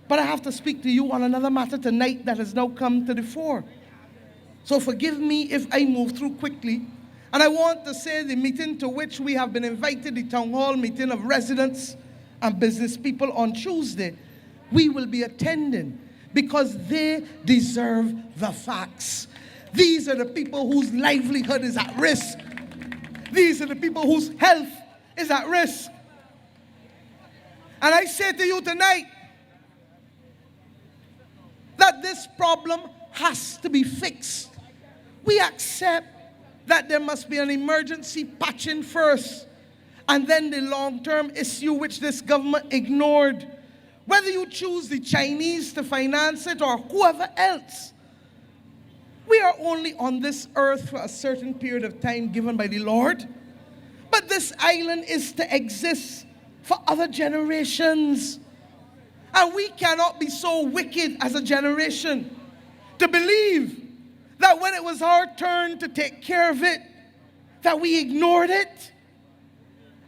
But I have to speak to you on another matter tonight that has now come to the fore. So forgive me if I move through quickly. And I want to say the meeting to which we have been invited, the town hall meeting of residents and business people on Tuesday, we will be attending because they deserve the facts. These are the people whose livelihood is at risk. These are the people whose health is at risk. And I say to you tonight that this problem has to be fixed. We accept that there must be an emergency patching first, and then the long-term issue which this government ignored. Whether you choose the Chinese to finance it or whoever else, we are only on this earth for a certain period of time given by the Lord. But this island is to exist for other generations. And we cannot be so wicked as a generation to believe that when it was our turn to take care of it, that we ignored it.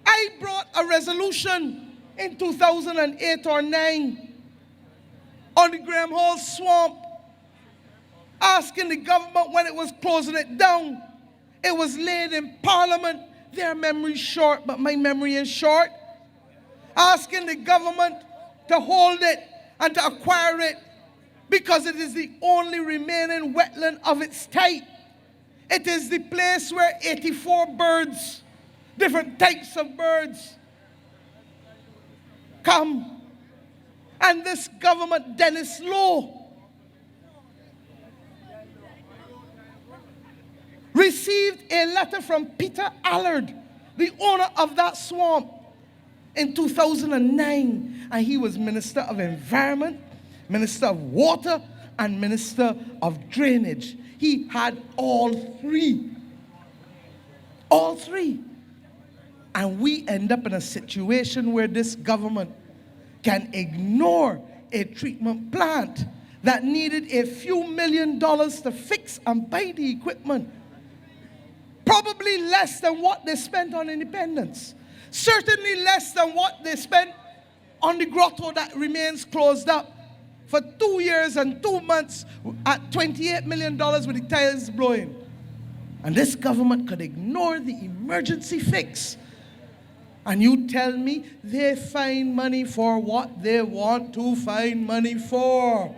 I brought a resolution in 2008 or 9 on the Graham Hall Swamp, asking the government when it was closing it down. It was laid in Parliament. Their memory's short, but my memory is short. Asking the government to hold it and to acquire it because it is the only remaining wetland of its type. It is the place where 84 birds, different types of birds, come. And this government, Dennis Lowe, received a letter from Peter Allard, the owner of that swamp, in 2009. And he was Minister of Environment, Minister of Water, and Minister of Drainage. He had all three. All three. And we end up in a situation where this government can ignore a treatment plant that needed a few $1 million to fix and buy the equipment. Probably less than what they spent on independence. Certainly less than what they spent on the grotto that remains closed up for 2 years and 2 months at $28 million with the tires blowing. And this government could ignore the emergency fix. And you tell me they find money for what they want to find money for.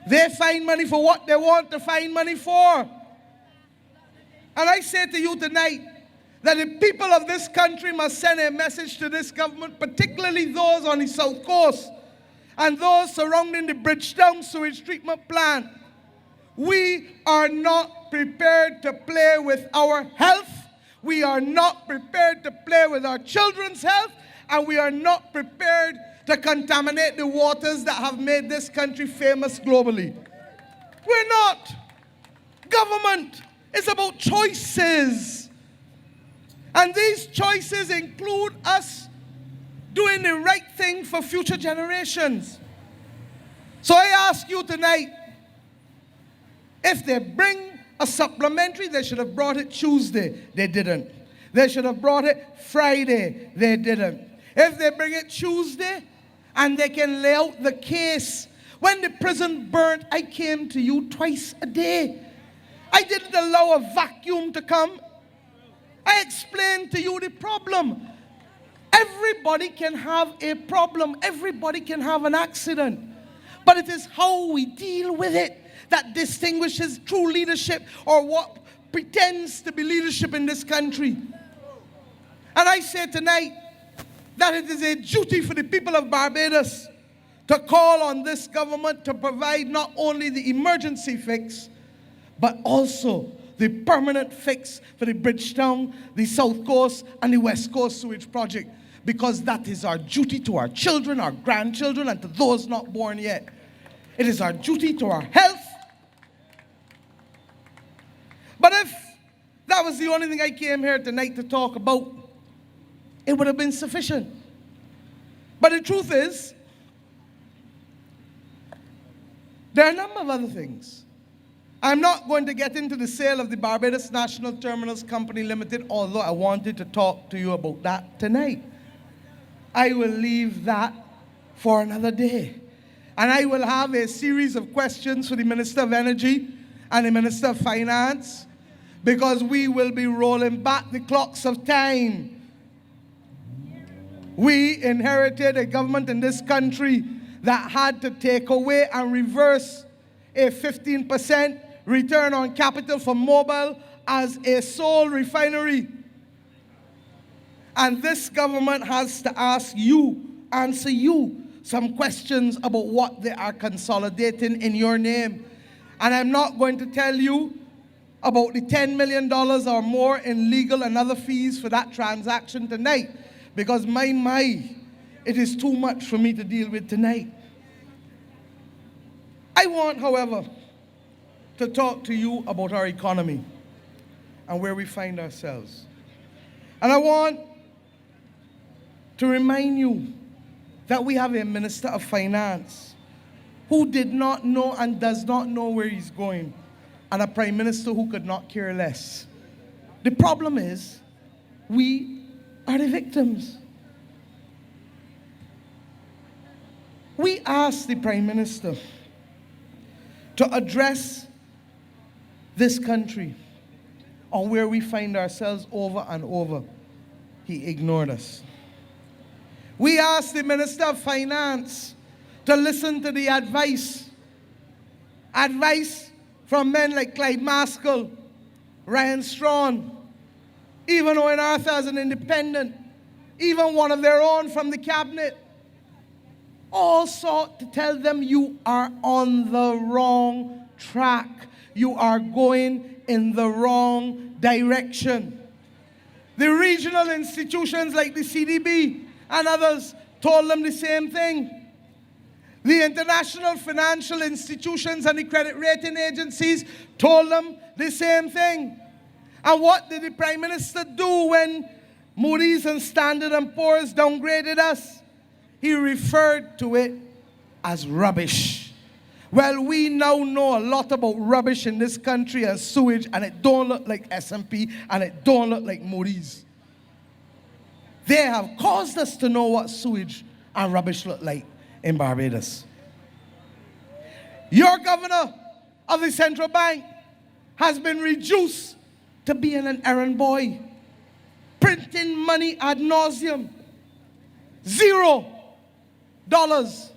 They find money for what they want to find money for. And I say to you tonight that the people of this country must send a message to this government, particularly those on the South Coast and those surrounding the Bridgetown sewage treatment plant. We are not prepared to play with our health. We are not prepared to play with our children's health. And we are not prepared to contaminate the waters that have made this country famous globally. We're not. Government is about choices. And these choices include us doing the right thing for future generations. So I ask you tonight, if they bring a supplementary, they should have brought it Tuesday. They didn't. They should have brought it Friday. They didn't. If they bring it Tuesday and they can lay out the case. When the prison burnt, I came to you twice a day. I didn't allow a vacuum to come. I explained to you the problem. Everybody can have a problem. Everybody can have an accident. But it is how we deal with it that distinguishes true leadership or what pretends to be leadership in this country. And I say tonight that it is a duty for the people of Barbados to call on this government to provide not only the emergency fix, but also the permanent fix for the Bridgetown, the South Coast, and the West Coast sewage project, because that is our duty to our children, our grandchildren, and to those not born yet. It is our duty to our health. But if that was the only thing I came here tonight to talk about, it would have been sufficient. But the truth is, there are a number of other things. I'm not going to get into the sale of the Barbados National Terminals Company Limited, although I wanted to talk to you about that tonight. I will leave that for another day. And I will have a series of questions for the Minister of Energy and the Minister of Finance, because we will be rolling back the clocks of time. We inherited a government in this country that had to take away and reverse a 15% return on capital for Mobil as a sole refinery. And this government has to answer you some questions about what they are consolidating in your name. And I'm not going to tell you about the $10 million or more in legal and other fees for that transaction tonight, because it is too much for me to deal with tonight. I want, however, to talk to you about our economy and where we find ourselves. And I want to remind you that we have a Minister of Finance who did not know and does not know where he's going, and a Prime Minister who could not care less. The problem is, we are the victims. We asked the Prime Minister to address this country on where we find ourselves over and over. He ignored us. We asked the Minister of Finance to listen to the advice from men like Clyde Maskell, Ryan Strawn, even Owen Arthur as an independent, even one of their own from the cabinet, all sought to tell them, you are on the wrong track. You are going in the wrong direction. The regional institutions like the CDB and others told them the same thing. The international financial institutions and the credit rating agencies told them the same thing. And what did the Prime Minister do when Moody's and Standard & Poor's downgraded us? He referred to it as rubbish. Well, we now know a lot about rubbish in this country as sewage, and it don't look like S&P, and it don't look like Moody's. They have caused us to know what sewage and rubbish look like in Barbados. Your governor of the central bank has been reduced to being an errand boy, printing money ad nauseum. $0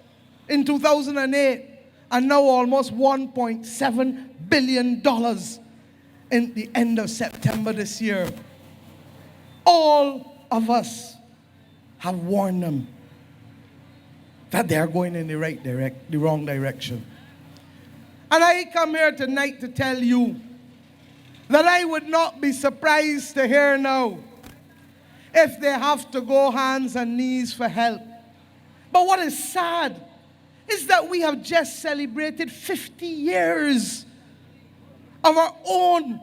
in 2008, and now almost $1.7 billion in the end of September this year. All of us have warned them that they are going in the wrong direction. And I come here tonight to tell you that I would not be surprised to hear now if they have to go hands and knees for help. But what is sad is that we have just celebrated 50 years of our own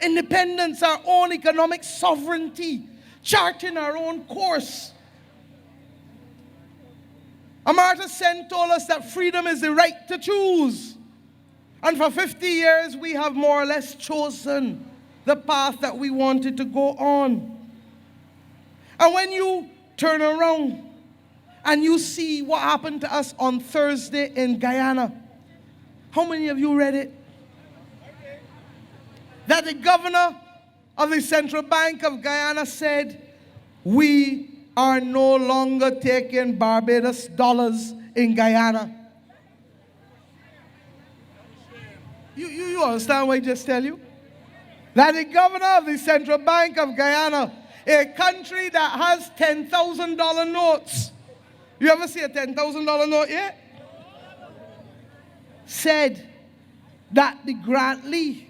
independence, our own economic sovereignty, charting our own course. Amartya Sen told us that freedom is the right to choose. And for 50 years, we have more or less chosen the path that we wanted to go on. And when you turn around and you see what happened to us on Thursday in Guyana, how many of you read it? That the governor of the Central Bank of Guyana said, we are no longer taking Barbados dollars in Guyana. You understand what I just tell you? That the governor of the Central Bank of Guyana, a country that has $10,000 notes. You ever see a $10,000 note yet? Said that the Grant Lee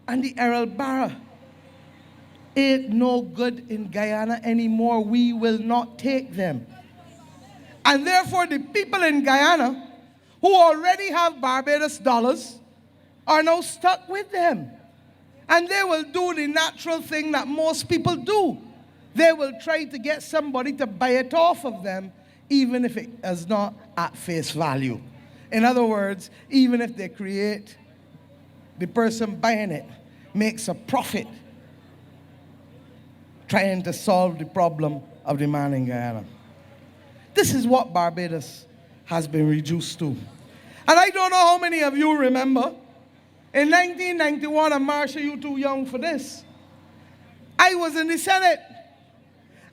and the Errol Barra ain't no good in Guyana anymore. We will not take them. And therefore, the people in Guyana who already have Barbados dollars are now stuck with them. And they will do the natural thing that most people do. They will try to get somebody to buy it off of them, even if it is not at face value. In other words, even if they create, the person buying it makes a profit trying to solve the problem of the man in Guyana. This is what Barbados has been reduced to. And I don't know how many of you remember, in 1991, and Marsha, you too young for this, I was in the Senate.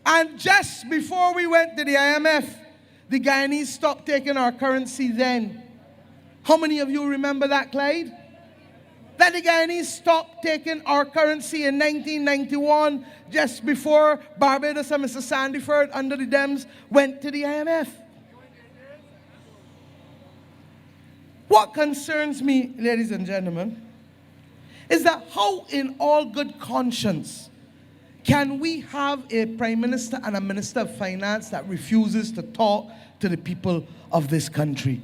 And just before we went to the IMF, the Guyanese stopped taking our currency then. How many of you remember that, Clyde? That the Guyanese stopped taking our currency in 1991, just before Barbados and Mr. Sandyford under the Dems went to the IMF. What concerns me, ladies and gentlemen, is that how in all good conscience can we have a Prime Minister and a Minister of Finance that refuses to talk to the people of this country?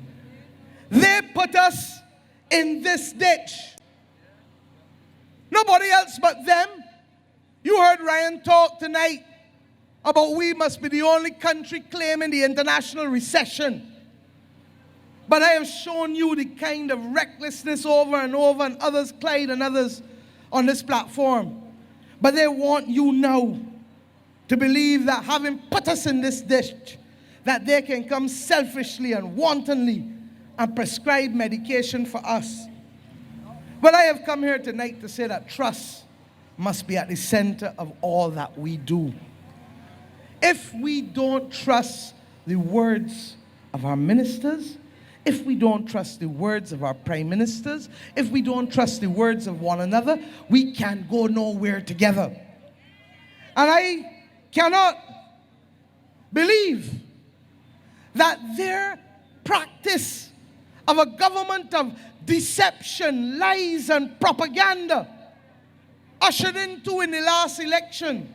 They put us in this ditch. Nobody else but them. You heard Ryan talk tonight about we must be the only country claiming the international recession. But I have shown you the kind of recklessness over and over, and others, Clyde and others on this platform. But they want you now to believe that having put us in this ditch, that they can come selfishly and wantonly and prescribe medication for us. But I have come here tonight to say that trust must be at the center of all that we do. If we don't trust the words of our ministers, if we don't trust the words of our prime ministers, if we don't trust the words of one another, we can go nowhere together. And I cannot believe that their practice of a government of deception, lies, and propaganda ushered into in the last election.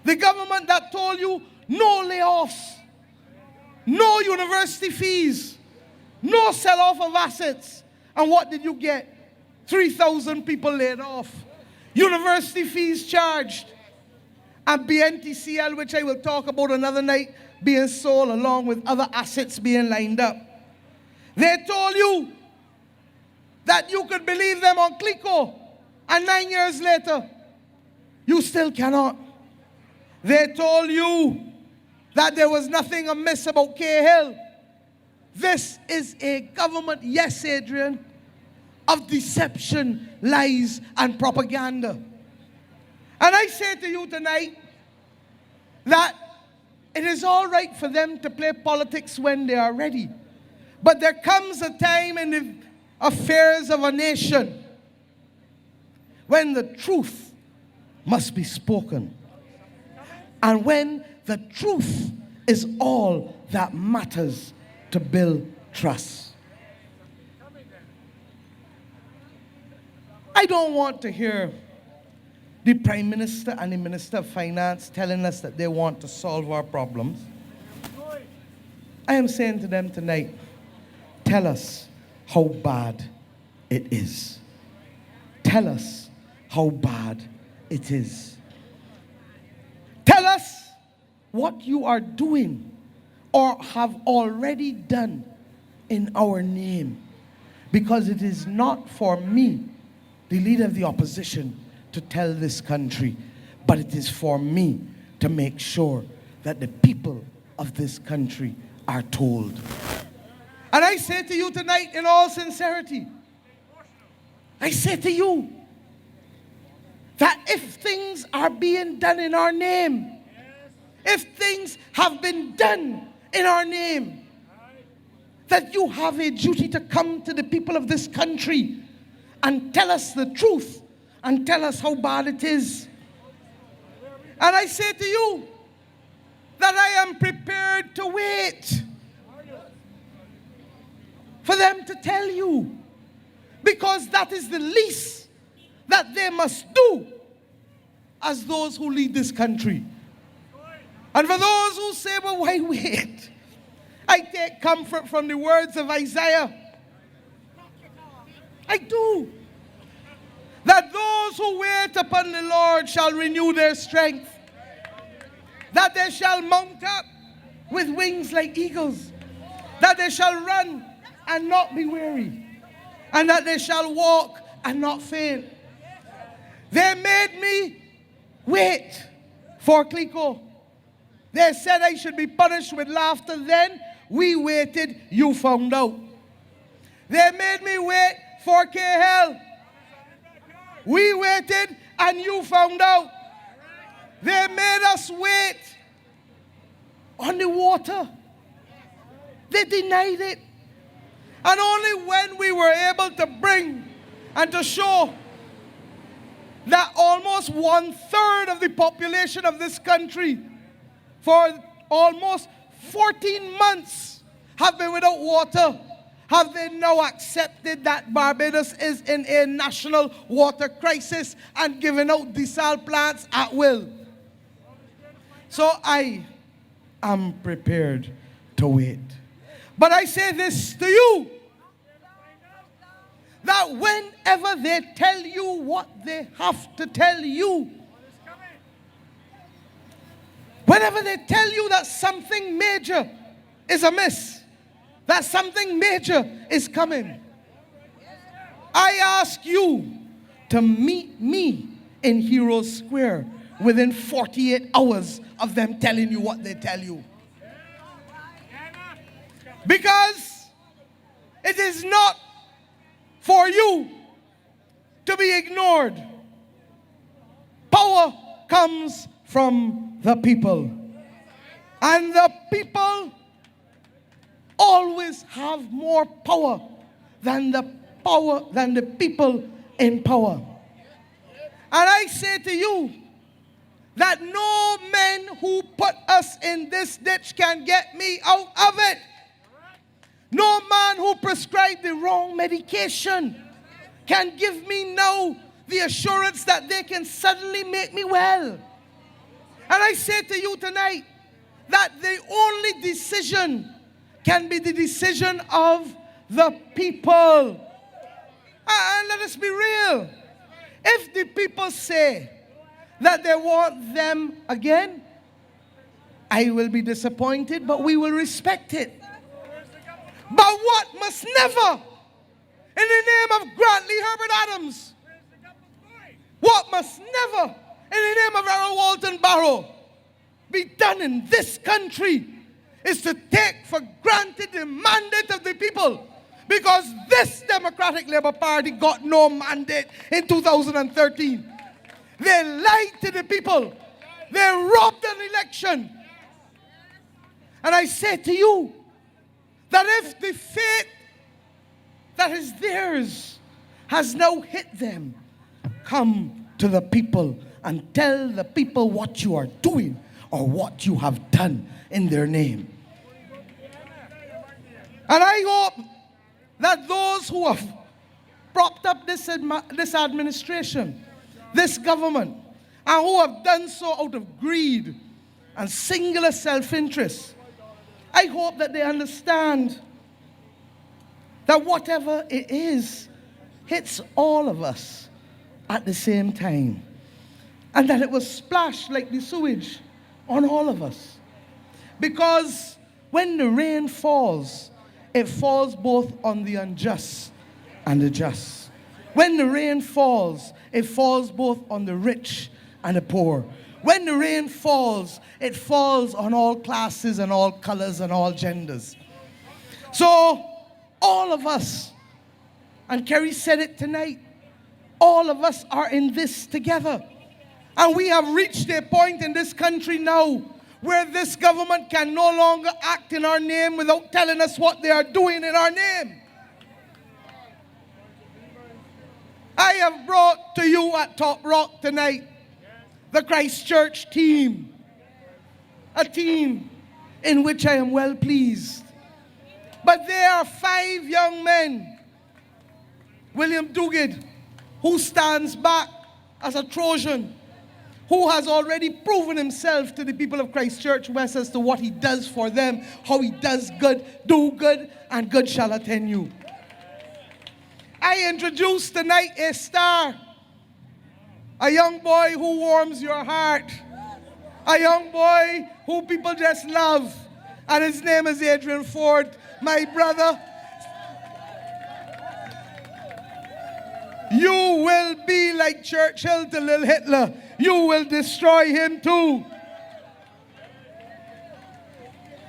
The government that told you no layoffs, no university fees, no sell-off of assets. And what did you get? 3,000 people laid off. University fees charged. And BNTCL, which I will talk about another night, being sold along with other assets being lined up. They told you that you could believe them on Clico, and 9 years later, you still cannot. They told you that there was nothing amiss about Cahill. This is a government, yes, Adrian, of deception, lies, and propaganda. And I say to you tonight that it is all right for them to play politics when they are ready. But there comes a time in the affairs of a nation when the truth must be spoken. And when the truth is all that matters to build trust. I don't want to hear the Prime Minister and the Minister of Finance telling us that they want to solve our problems. I am saying to them tonight, tell us how bad it is. Tell us how bad it is. Tell us what you are doing or have already done in our name. Because it is not for me, the leader of the opposition, to tell this country, but it is for me to make sure that the people of this country are told. And I say to you tonight in all sincerity, I say to you that if things are being done in our name, if things have been done in our name, that you have a duty to come to the people of this country and tell us the truth and tell us how bad it is. And I say to you that I am prepared to wait for them to tell you, because that is the least that they must do as those who lead this country. And for those who say, well, why wait? I take comfort from the words of Isaiah. I do. That those who wait upon the Lord shall renew their strength. That they shall mount up with wings like eagles. That they shall run and not be weary. And that they shall walk and not faint. They made me wait for Clico. They said I should be punished with laughter then. We waited, you found out. They made me wait for KL. We waited and you found out. They made us wait on the water. They denied it. And only when we were able to bring and to show that almost 1/3 of the population of this country for almost 14 months have been without water, have they now accepted that Barbados is in a national water crisis and giving out desal plants at will? So I am prepared to wait. But I say this to you, that whenever they tell you what they have to tell you, whenever they tell you that something major is amiss, that something major is coming, I ask you to meet me in Hero Square within 48 hours of them telling you what they tell you. Because it is not for you to be ignored. Power comes from the people. And the people always have more power than the people in power. And I say to you that no men who put us in this ditch can get me out of it. No man who prescribed the wrong medication can give me now the assurance that they can suddenly make me well. And I say to you tonight that the only decision can be the decision of the people. And let us be real. If the people say that they want them again, I will be disappointed, but we will respect it. But what must never, in the name of Grantley Herbert Adams, what must never, in the name of Errol Walton Barrow, be done in this country is to take for granted the mandate of the people, because this Democratic Labour Party got no mandate in 2013. They lied to the people. They robbed an election. And I say to you, that if the fate that is theirs has now hit them, come to the people and tell the people what you are doing or what you have done in their name. And I hope that those who have propped up this administration, this government, and who have done so out of greed and singular self-interest, I hope that they understand that whatever it is hits all of us at the same time, and that it will splash like the sewage on all of us. Because when the rain falls, it falls both on the unjust and the just. When the rain falls, it falls both on the rich and the poor. When the rain falls, it falls on all classes and all colors and all genders. So all of us, and Kerry said it tonight, all of us are in this together. And we have reached a point in this country now where this government can no longer act in our name without telling us what they are doing in our name. I have brought to you at Top Rock tonight the Christchurch team, a team in which I am well pleased. But there are 5 young men. William Duguid, who stands back as a Trojan, who has already proven himself to the people of Christchurch West as to what he does for them, how he does good, do good, and good shall attend you. I introduce tonight a star, a young boy who warms your heart, a young boy who people just love, and his name is Adrian Ford. My brother, you will be like Churchill to little Hitler. You will destroy him too.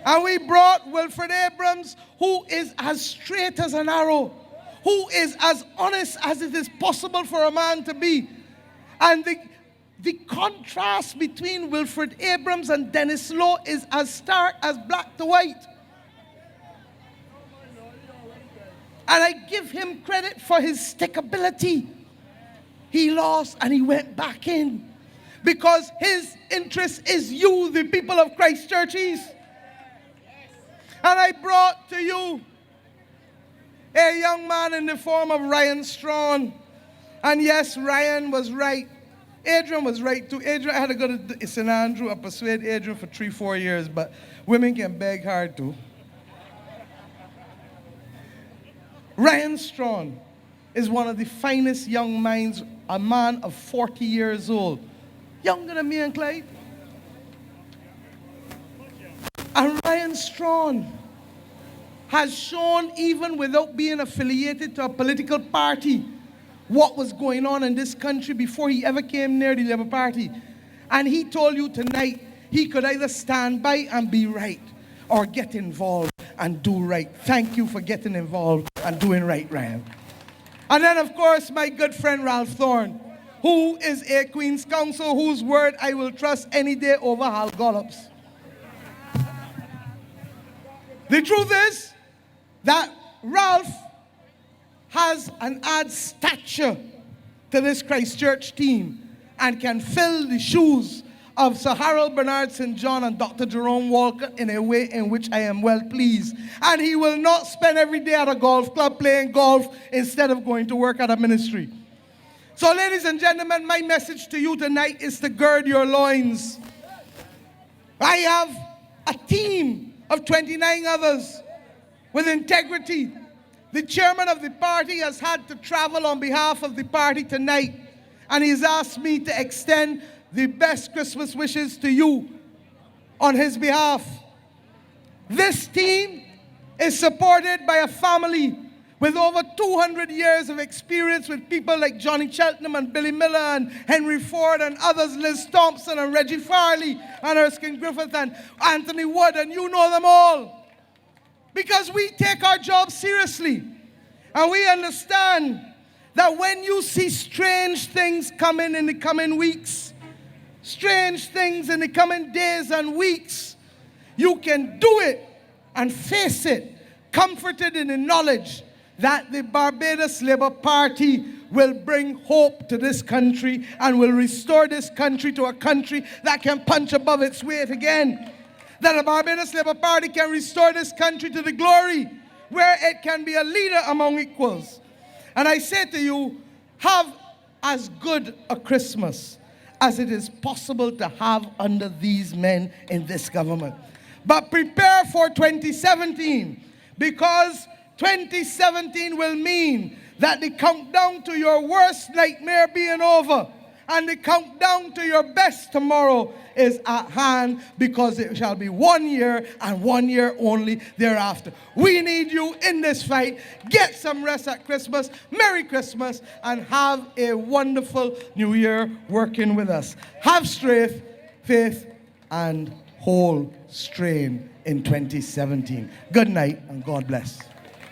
And we brought Wilfred Abrams, who is as straight as an arrow, who is as honest as it is possible for a man to be. And the contrast between Wilfred Abrams and Dennis Law is as stark as black to white. And I give him credit for his stickability. He lost and he went back in because his interest is you, the people of Christ churches. And I brought to you a young man in the form of Ryan Strawn. And yes, Ryan was right. Adrian was right too. Adrian, I had to go to St. Andrew. I persuaded Adrian for 3-4 years, but women can beg hard too. Ryan Strawn is one of the finest young minds, a man of 40 years old. Younger than me and Clyde. And Ryan Strawn has shown, even without being affiliated to a political party, what was going on in this country before he ever came near the Labour Party. And he told you tonight he could either stand by and be right or get involved and do right. Thank you for getting involved and doing right, Ryan. And then, of course, my good friend Ralph Thorne, who is a Queen's Counsel whose word I will trust any day over Hal Gollop's. The truth is that Ralph has an add stature to this Christchurch team and can fill the shoes of Sir Harold Bernard St. John and Dr. Jerome Walker in a way in which I am well pleased. And he will not spend every day at a golf club playing golf instead of going to work at a ministry. So, ladies and gentlemen, my message to you tonight is to gird your loins. I have a team of 29 others with integrity. The chairman of the party has had to travel on behalf of the party tonight, and he's asked me to extend the best Christmas wishes to you on his behalf. This team is supported by a family with over 200 years of experience, with people like Johnny Cheltenham and Billy Miller and Henry Ford and others, Liz Thompson and Reggie Farley and Erskine Griffith and Anthony Wood, and you know them all. Because we take our job seriously, and we understand that when you see strange things coming in the coming weeks, strange things in the coming days and weeks, you can do it and face it, comforted in the knowledge that the Barbados Labour Party will bring hope to this country and will restore this country to a country that can punch above its weight again. That the Barbados Labour Party can restore this country to the glory where it can be a leader among equals. And I say to you, have as good a Christmas as it is possible to have under these men in this government. But prepare for 2017, because 2017 will mean that the countdown to your worst nightmare being over and the countdown to your best tomorrow is at hand, because it shall be 1 year and 1 year only thereafter. We need you in this fight. Get some rest at Christmas. Merry Christmas, and have a wonderful New Year working with us. Have strength, faith, and whole strain in 2017. Good night and God bless.